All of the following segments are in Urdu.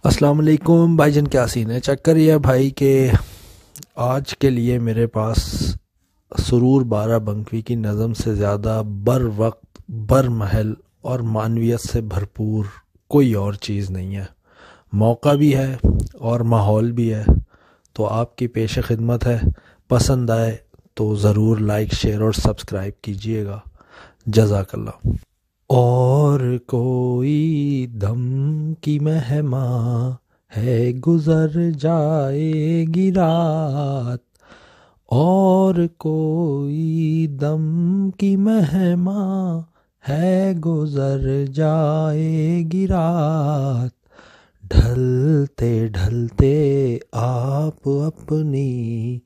السلام علیکم بھائی جان، کیا سین ہے؟ چیک کریے بھائی کہ آج کے لیے میرے پاس سرور بارہ بنکوی کی نظم سے زیادہ بر وقت، بر محل اور معنویت سے بھرپور کوئی اور چیز نہیں ہے۔ موقع بھی ہے اور ماحول بھی ہے، تو آپ کی پیش خدمت ہے۔ پسند آئے تو ضرور لائک، شیئر اور سبسکرائب کیجیے گا۔ جزاک اللہ۔ اور کوئی دم کی مہماں ہے، گزر جائے گی رات۔ اور کوئی دم کی مہماں ہے، گزر جائے گی رات۔ ڈھلتے ڈھلتے آپ اپنی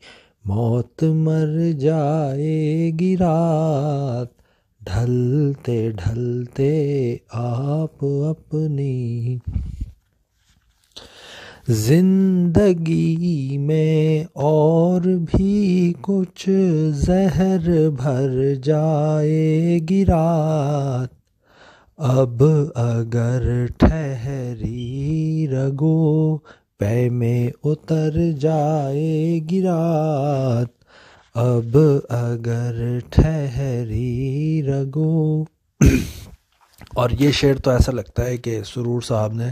موت مر جائے گی رات۔ ڈھلتے ڈھلتے آپ اپنی زندگی میں اور بھی کچھ زہر بھر جائے گی رات۔ اب اگر ٹھہری رگوں پے میں اتر جائے گی رات۔ اب اگر ٹھہری رگوں اور یہ شعر تو ایسا لگتا ہے کہ سرور صاحب نے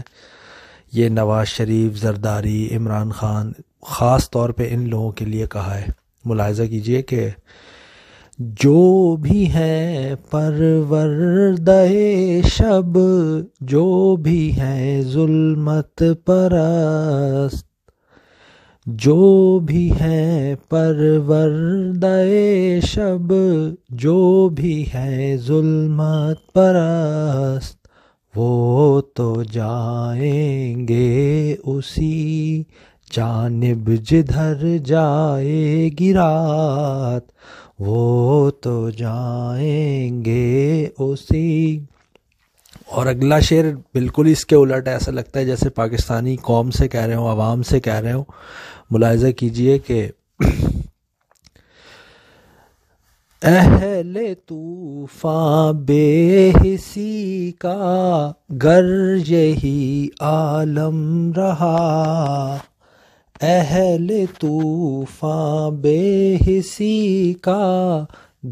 یہ نواز شریف، زرداری، عمران خان، خاص طور پہ ان لوگوں کے لیے کہا ہے۔ ملاحظہ کیجئے کہ جو بھی ہیں پروردہ شب، جو بھی ہیں ظلمت پرست، جو بھی ہیں پروردہ شب، جو بھی ہیں ظلمت پرست، وہ تو جائیں گے اسی جانب جدھر جائے گی رات۔ وہ تو جائیں گے اسی۔ اور اگلا شعر بالکل اس کے الٹ ہے، ایسا لگتا ہے جیسے پاکستانی قوم سے کہہ رہے ہوں، عوام سے کہہ رہے ہوں۔ ملاحظہ کیجئے کہ اہل طوفان بے حسی کا گر یہی عالم رہا۔ اہل طوفان بے حسی کا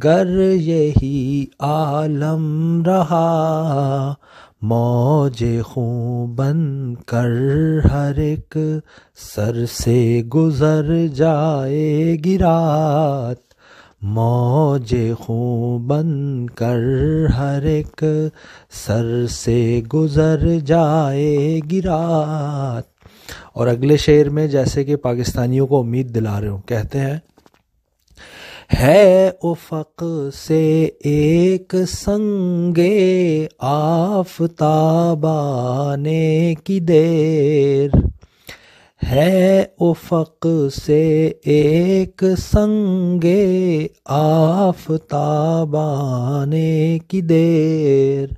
گر یہی عالم رہا۔ موج خون بن کر ہر ایک سر سے گزر جائے گی رات۔ موج خون بن کر ہر ایک سر سے گزر جائے گی رات۔ اور اگلے شعر میں جیسے کہ پاکستانیوں کو امید دلا رہے ہوں، کہتے ہیں ہے افق سے ایک سنگ آفتاب آنے کی دیر۔ ہے افق سے ایک سنگ آفتاب آنے کی دیر۔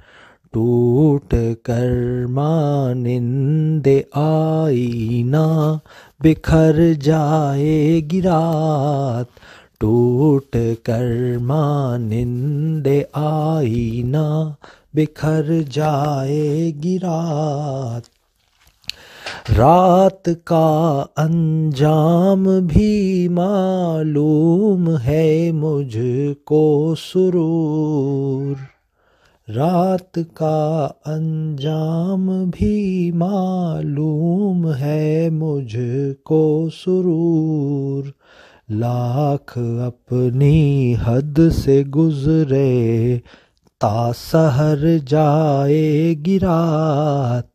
ٹوٹ کر مانند آئینہ بکھر جائے گی رات۔ ٹوٹ کر مانند آئینہ بکھر جائے گی رات۔ رات کا انجام بھی معلوم ہے مجھ کو سرور۔ رات کا انجام بھی معلوم ہے مجھ کو سرور۔ لاکھ اپنی حد سے گزرے تا سحر جائے گی رات۔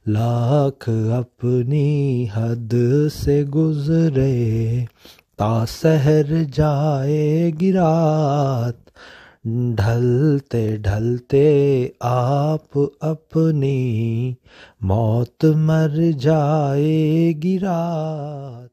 لاکھ اپنی حد سے گزرے تا سحر جائے گی رات۔ ڈھلتے ڈھلتے آپ اپنی موت مر جائے گی رات۔